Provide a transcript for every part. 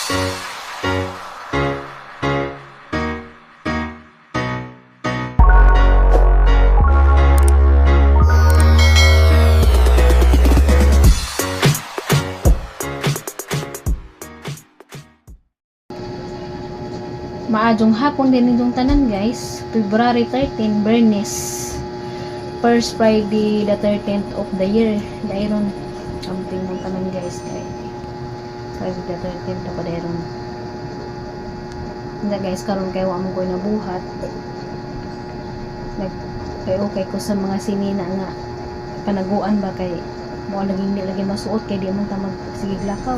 Maadjong hapon din itong tanan guys. February 13, Bernes. First Friday the 13th of the year. Dairon something mong tanan guys. Friday the 13th ako dairon. Hindi guys, karon kayo among ko nabuhat. Okay ko sa mga sinina nga panaguan ba kay mo laging di lagi masuot kay di man ta magsigig lakaw.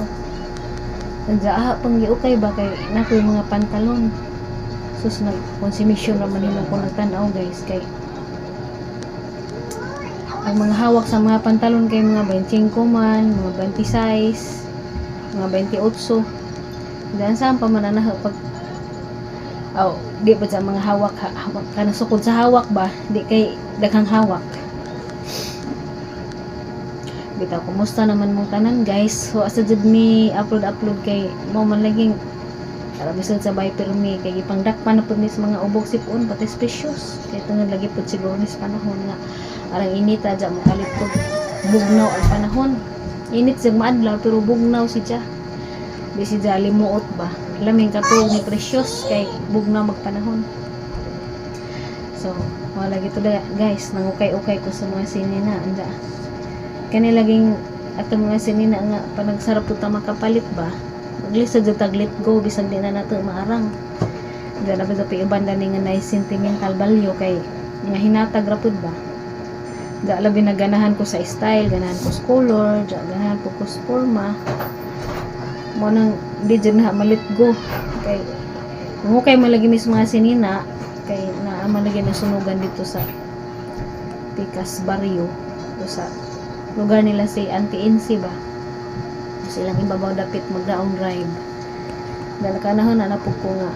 Nagdaaha pang giukay ba kay nakoy mga pantalon. Sus nag-consumption naman nila ko nagtanaw guys kay ang mga hawak sa mga pantalon kay mga 25 man, mga 26, mga 28. Diyan saan pa mananaha pag di ba sa mga hawak kana sukod sa hawak ba di kay daghang hawak. Bitaw, kumusta naman mong tanan guys? So asa jud mi upload kay mo man laging para bisan sa bay pirmi kay gipangdakpan na pud ni sa mga ubog sipon pati spesyos kay tungod lagi pud siguro ni sa panahon nga arang init adya mo kalit pud bugnaw ang panahon. Init sig maadlaw pero bugnaw si siya. Di si jali muot ba. Laming katog ni presyos kay bugnaw magpanahon. So wala gito guys, nangukay-ukay ko sa mga sinina anda. Kani laging atong mga sinina nga panagsarap ta makapalit ba maglisod sa taglit go bisan di na nato maarang diyan na ba sa piubanda ni nga nice sentimental value kay nga hinatag rapod ba diyan labi na ganahan ko sa style, ganahan ko sa color, ganahan ko sa forma mo nang di dyan na malit go kay mo kay malagi mis mga sinina kay na malagi na sunugan dito sa Picas Barrio sa lugar nila si Auntie Insi ba silang ibabaw dapit magdaong drive dahil kanahon na napog ko nga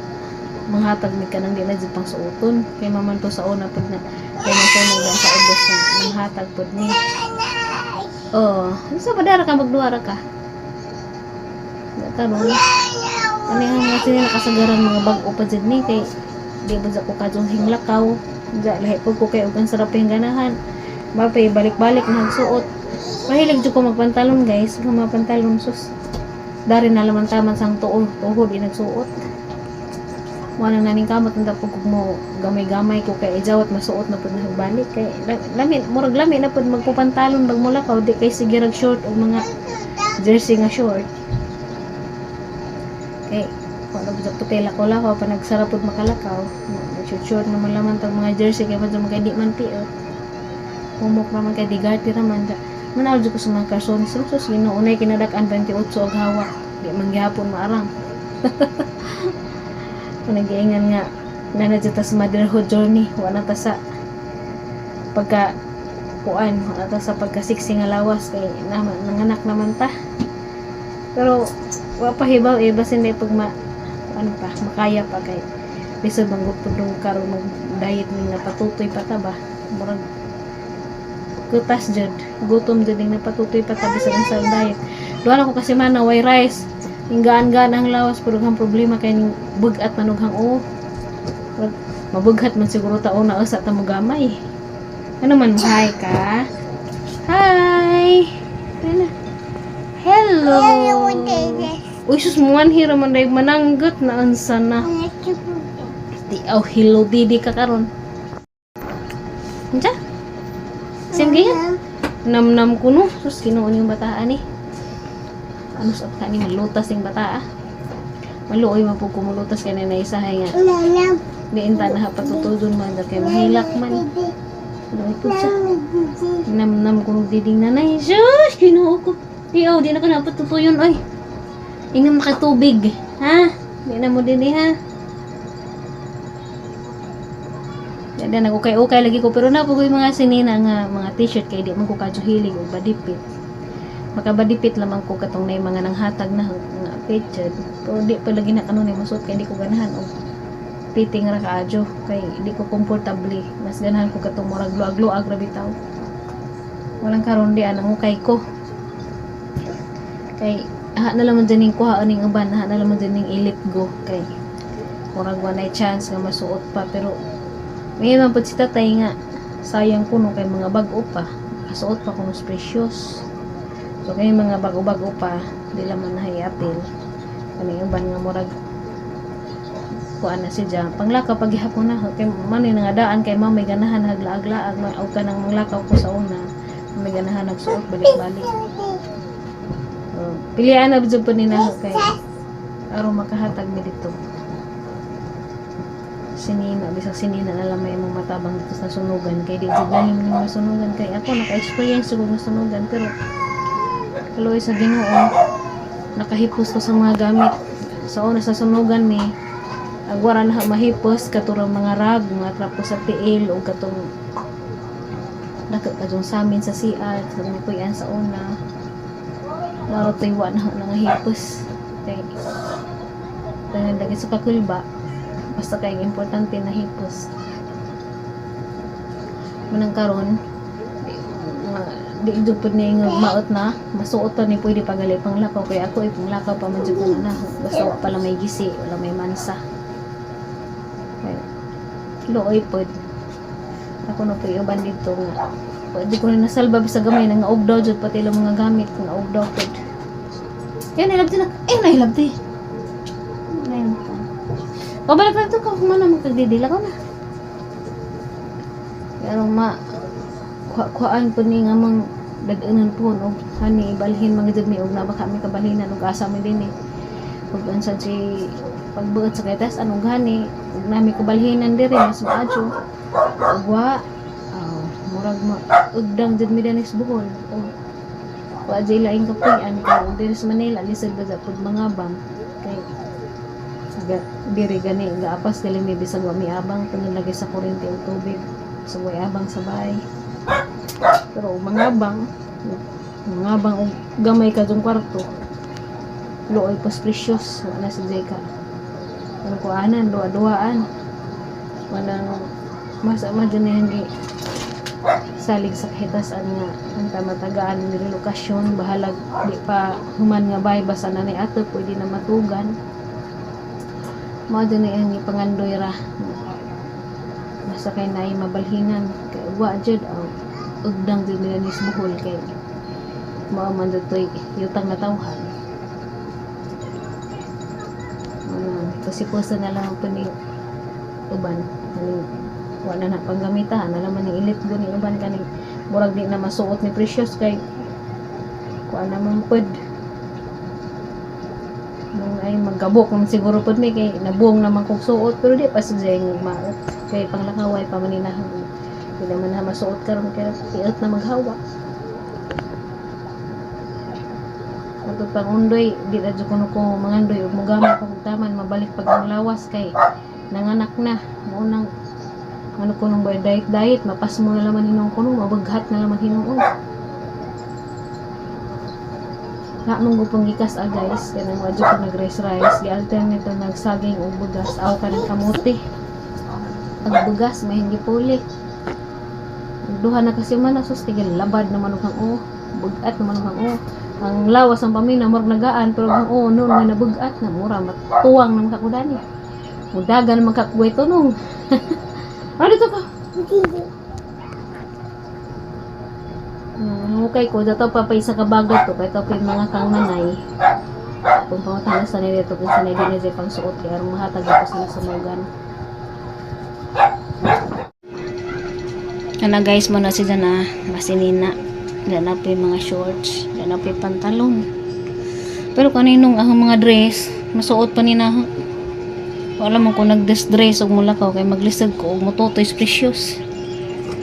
manghatag ni kanang di na dyan pang suoton kay maman to sa una pag na kay masunog lang sa ubos na manghatag pod ni sa padara ka magduwara ka karon ani ang mga sila nakasagaran mga bag-o pa dyan ni kay di ba sa ko kadyong hinglakaw dyan lahi po ko kay ugang sarap yung ganahan mapay balik-balik na nagsuot. Mahilig dyan ko magpantalon guys. Mga pantalon sus. Dari na laman taman sang tuhod di nagsuot. Wala na ning kamot ang tapog mo gamay-gamay ko kay ijawat masuot na pud nagbalik kay lami murag lami na pud magpupantalon bag mula ka di kay sige rag short o mga jersey nga short. Kay wala pud tutela ko lakaw pa nagsara pud makalakaw. Short naman laman tag mga jersey kay pud magay di man piot. Humok naman kay digati raman da. Manawd ko sa mga karson sus ginuunay kinadak-an 28 og hawak. Di man gyapon maarang. Nag-iingan nga nanadyo ta sa motherhood journey wala ta sa pagka kuan wala ta sa pagkasiksi nga lawas kay nanganak naman ta pero wa pa hibaw basin di pag makaya pa kay bisod manggod pud karon mag diet ning napatutoy pa ta ba murag kutas jud gutom jud ning napatutoy pa ta bisag sa diet duha ko kasi man na way rice inggaan-gaan ang lawas pero ang problema kay ning bugat manughang mabughat man siguro taon na usa ta mo gamay ano man hi ka hi hello uy sus muan hira man day mananggot na ansa na di hello didi ka karon unsa sige nam kuno sus kinuon yung bataan ano sa kani malutas yung bata maluoy man po kumulutas kay na isahay nga diinta na patutudon man kay mahilak man ano pud sa nam kuno diding nanay sus kinuo ko di na ka na patutuyon oy ingam makatubig ha di na mo din ha Dada nagukay-ukay lagi ko pero na po yung mga sinina nga mga t-shirt kay di man ko kadyo hilig o badipit makabadipit lamang ko katong na mga nanghatag na nga picture pero di pa lagi na kanunay masot kay di ko ganahan og fitting ra kaadyo kay di ko komportable mas ganahan ko katong murag luag-luag ra bitaw walang karon di anang ukay ko kay aha na lang din ning kuha ning uban, aha na lang din ning ilit go kay murag wanay chance nga masuot pa, pero may man pud si tatay nga sayang kuno kay mga bag-o pa, kasuot pa kuno precious. So kay mga bago-bago pa dila man nahiapil kani uban nga murag kuan na siya panglakaw paghihapon na kay man nga daan kay mamay ganahan haglaag-laag og kanang manglakaw ko sa una may ganahan nagsuot balik-balik. Pilian na bud pud ni na kay aron makahatag mi dito. Sinina, bisag sinina na lang may mong matabang dito sa sunugan kay di jud lahim ning masunugan kay ako naka-experience ko ng sunugan pero kaloy sa Ginoo nakahipos ko sa mga gamit sa una sa sunugan ni agwara na mahipos katurang mga rag mga trapo sa tiil o katong nakatong sa amin sa CR sa puyan sa una laro tayo na nangahipos kay dahil lagi sa kakulba basta kay importante na hipos manang karon di jud pud ni maot na masuot ni pwede pagali panglakaw kay ako panglakaw pa man jud ko na basta wa pala may gisi wala may mansa kay looy pud ako na pud uban dito nga pwede ko na nasalba sa gamay nga ugdaw jud pati lang mga gamit nga ugdaw pud yan ilabti na nailabti pabalik na ito ka kumana magkagdidila ko na pero kuhaan po ni nga mang daganan po no hani ibalhin mga jud mi og na baka mi kabalhinan og asa mi din ug ansa si pagbuot sa kaitas anong gani ug nami kabalhinan diri mas maadyo ug wa murag ugdang jud mi danis buhol ug wa jay laing kapuy-an ko diri sa Manila lisod ba pud mga bang kay diri gani gaapas dili mi bisag wa mi abang panilagay sa kuryente ug tubig so way abang sa bahay pero mga abang og gamay ka jung kwarto looy pas precious wala sa jeka ang kuanan duwa-duaan manang mas imagine hindi salig sa kahitasan nga ang tamatagaan ng lokasyon bahalag di pa human nga bay basta na ni ato pwede na matugan mao din ang ipangandoy ra basta kay naay mabalhinan kay wa jud ugdang jud nila nis buhol kay mao man jud toy yutang na tawhan kasi pusa na lang po ni uban ani wala na panggamitahan na naman ni ilit guni uban kani murag di na masuot ni precious kay kuan naman pud nung ay magkabok kung siguro po may kay nabuong naman kong suot pero di pa siya yung maot kay panglakaway pa maninahan di naman na masuot karon kaya iot na maghawa at pangundoy di na dyan ko mangandoy o mugamit kung taman mabalik pag ang lawas kay nanganak na maunang ano ko nung diet mapas mo na laman hinong kuno mabaghat na laman hinong na nung gupong gikas guys yan ang wadyo ko nag-rice di alternate na nagsaging o bugas aw ka ng kamote ang bugas may hindi puli duha na kasi man asos tigil labad naman kang bugat naman kang ang lawas ang pamina murag nagaan pero ang noon may nabugat na mura matuwang ng kakudani mudagan naman kakuway to nung ano dito ka okay ko dato pa pa isa ka bagat to kay tapos mga kang nanay kung pangutang sa nila to kung sanay din niya pang suot kaya aron mahatag ko sa sunugan ana guys mo na siya na masinina dana pa mga shorts dana pa pantalon pero kaninong ahong mga dress masuot pa ni na wala mo kung nag-dress og mulakaw kay maglisod ko og mototoy precious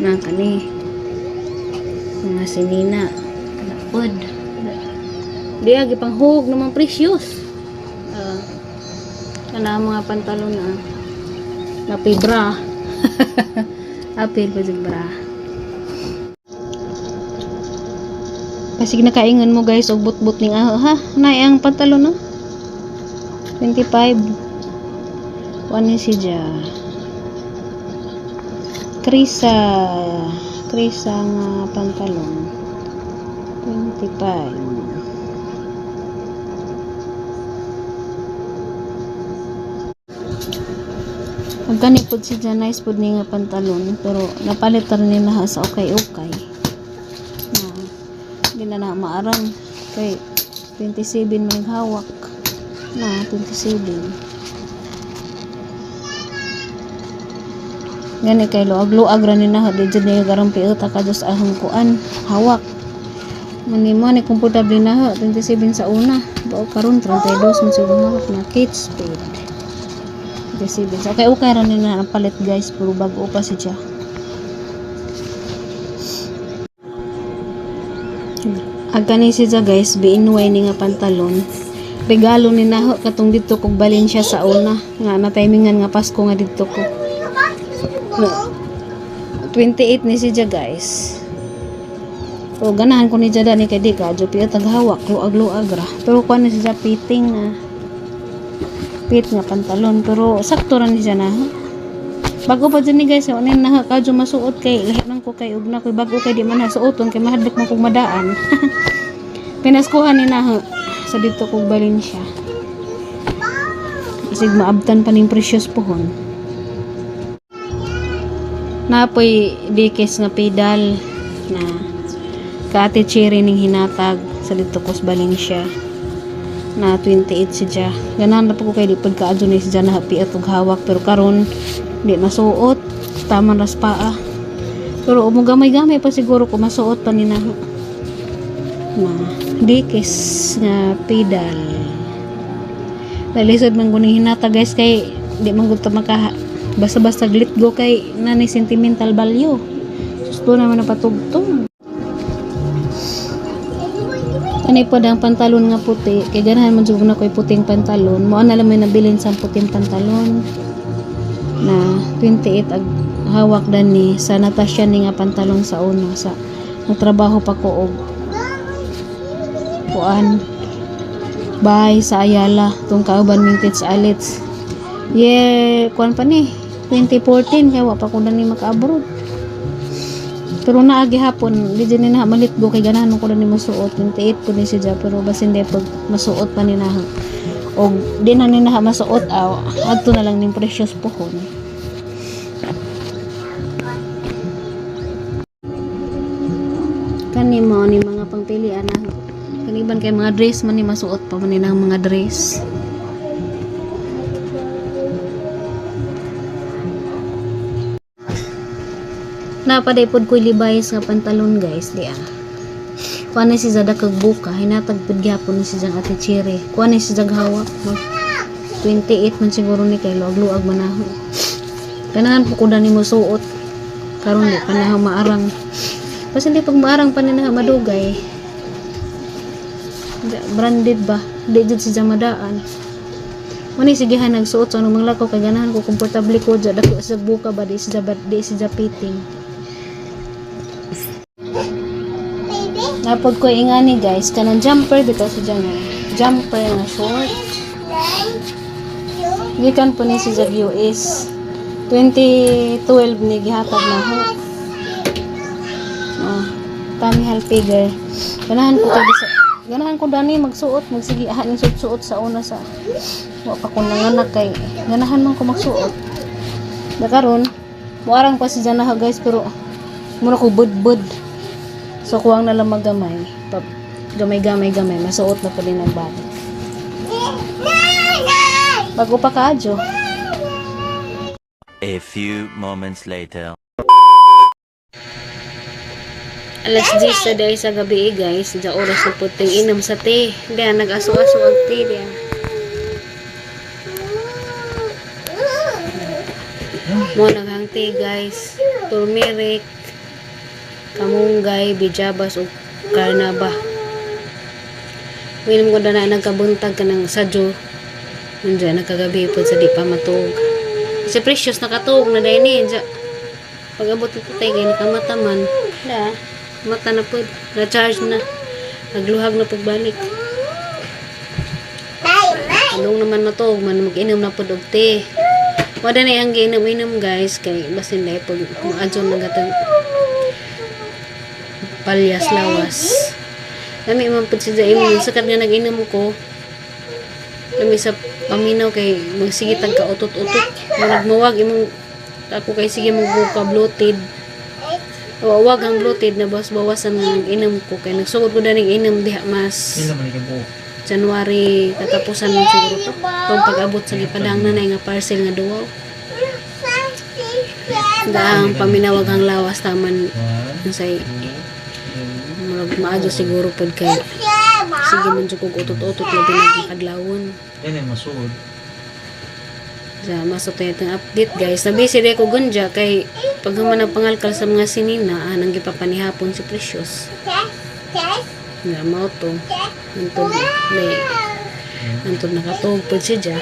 na kani mga sinina pod di agi panghug naman precious kana mga pantalon na bra apil pa bra kasi nakaingon mo guys og but ning ha nay ang pantalon 25 Wani si Ja Krisa nga pantalon 25 Magkani pud si dyan, nice pud ni nga pantalon, pero napalit rin ni na sa okay-okay. Na, hindi na maarang. Kay 27 man naghawak. Na, 27. Gani kay luag-luag ra ni na, di dyan niya garampi uta ka dos ahong kuan, hawak. Manimo ni komportable na 27 sa una. Bao karon 32 man siguro hawak na Kate Spade. 27. So, okay ra ni na palit guys, puro bago pa siya. Agani siya guys, biinway ni nga pantalon. Regalo ni naho katong dito kog balin siya sa una. Nga na timingan nga Pasko nga dito ko. No. 28 ni siya guys. So ganahan ko ni Jada ni kay di ka jopi taghawak luag-luag ra. Pero kuan ni siya fitting na fit nga pantalon, pero sakto ra ni siya na. Bago pa dyan ni guys, unin na kadyo masuot kay lahat nang ko kay ugna koy bago kay di man suoton kay mahadlok man kog madaan. Pinaskuhan ni na sa dito kog balin siya. Sig maabtan pa ning precious pohon. Napoy dikes nga pedal na kaate cherry ning hinatag sa dito kos balin siya. Na 28 siya. Ganan na po ko kay di pagkaadyo ni siya na happy at hawak, pero karon di masuot, taman ras paa. Pero umugamay-gamay pa siguro ko masuot pa ni na dikis nga pedal. Lalisod man guning hinata guys, kay di man gud ta maka basta-basta glit go kay nani sentimental value. Susto naman na patugtong. Kanay po ang pantalon nga puti, kay ganahan man jud na koy puting pantalon. Mo na lang may nabilin sa puting pantalon na 28 ag hawak dani sa Natasha ni nga pantalon sa una sa nagtrabaho pa ko og kuan bay sa Ayala tong kauban ming Tits Alits. Kuan pa ni 2014 kay wa pa ko dani maka-abroad. Pero naagi hapon, di dyan na malit go kay ganahan ko na ni masuot. 28 po ni siya, pero basin di pag masuot pa ni naha. O di na ni naha masuot, adto na lang ning precious pohon. Kani mo ni mga pangpilian na. Kaniban kay mga dress man ni masuot pa man ni nang mga dress. Napaday pod ko'y libayas nga pantalon guys, di kuan na si Zada kag buka, hinatag pod gyapon ni si Jang Ate Cherry. Kuan na si Zag hawak, no? 28 man siguro ni kay luag-luag manaho. Kanahan po ko na ni mo suot. Karon di pa na maarang. Kasi hindi pag maarang pa ni na madugay. Branded ba? Di jud si Jamadaan. Mani sige ha nagsuot sa anong lakaw kay ganahan ko komportable ko jud ako sa buka ba di si fitting. Napod ko ingani guys, kanang jumper bitaw sa dyan jumper nga short. Gikan po ni si Zag US 2012 ni gihatag na ho. Tummy Hilfiger. Ganahan ko dani magsuot, magsige ni suot sa una sa wa pa ko nanganak kay ganahan man ko magsuot. Da karon muarang pa si dyan na guys, pero muna ko budbud. So kuwang na lang magamay. Gamay masuot na po din ang bata. Bago pa kaadyo. A few moments later. Alas 10 sa day sa gabi guys. Sa oras na puting inom sa te. Diyan nag-aso-aso ang te diyan. Mo naghang te guys. Turmeric, kamunggay, bijabas o karnaba. Minom ko na nagkabuntag ka ng sadyo. Nandiyan nagkagabi po sa di pa matug. Kasi precious nakatug na dahil niya. Pag abot ito tayo kayo nakamataman. Da, mata na po. Na-charge na. Nagluhag na pagbalik. Anong naman matug. Mag-inom na po og te. Wala na yung ginom-inom guys. Kay basin na pag maadyon na gatang palyas lawas. Kami man po siya inom. Sakat nga nag-inom ko. Kami sa paminaw kay magsige tag ka utot-utot. Mawag imong ako kay sige magbuka bloated. O wag ang bloated na bawasan nga nag-inom ko kay nagsugod ko daning inom diha mas Pila man ikaw buo. January katapusan mo siguro to. Kung pag-abot sa gipadang nanay nga parcel nga duwaw. Daang paminawag ang lawas taman 1, say 2, murag maadyo siguro pod kay sige man jud kog utot-utot labi na kadlawon. yan ay masuod. Sa masutay itong update guys. Nabisi rin ko gunja kay pag naman ang pangalkal sa mga sinina anang gipapanihapon si Precious. Nga mao to. Antod may antod nakatog pod siya dya.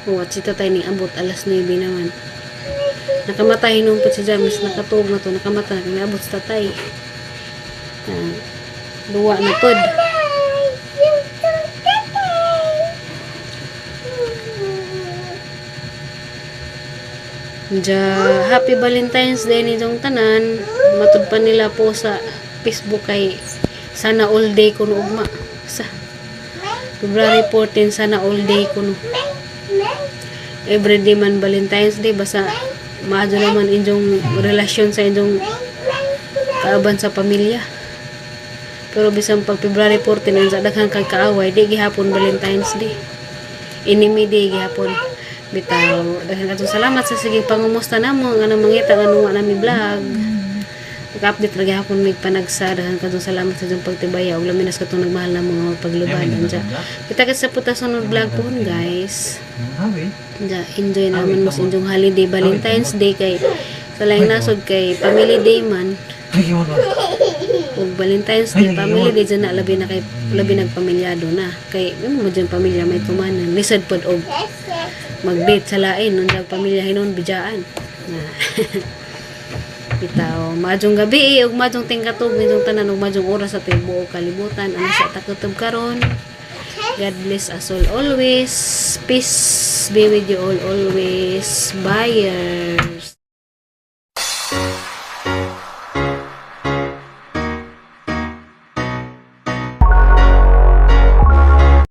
At si tatay ni abot alas 9 naman. Nakamatay nung pod siya dya. Mas nakatog na to. Nakamatay na abot sa tatay. Duwa na pod. Ja, Happy Valentine's Day ni dong tanan. Matud pa nila po sa Facebook kay sana all day kuno ugma. Sa February 14 sana all day kuno. Everyday man Valentine's Day basta maadyo naman inyong relasyon sa inyong kaaban sa pamilya. Pero bisan pag February 14 ang daghan kag kaaway, di gihapon Valentine's Day. Enemy Day gihapon. Bitaw, dahil katong salamat sa sige pangumusta namo nga nang mangita nga nung nami vlog. Nag-update lagi ako mig panagsa dahil katong salamat sa jung pagtibaya ug laminas katong nagmahal na mga pagluban anja. Kita kat sa puta sunod vlog po guys. Hawi. Anja enjoy naman mo sa inyong holiday Valentine's Day kay sa laing nasod kay family day man. Ay, kiwan ka. Ug Valentine's Day family day dyan na labi na kay labi nagpamilyado na. Kay mo dyan pamilya may tumanan. Lisod pod og mag-date sa lain nung pamilya hinon bijaan. Bitaw, majong gabi ug majong tingkatog nitong tanan ug majong oras sa tibuok kalibutan ano sa takutob karon. God bless us all always. Peace be with you all always. Buyers.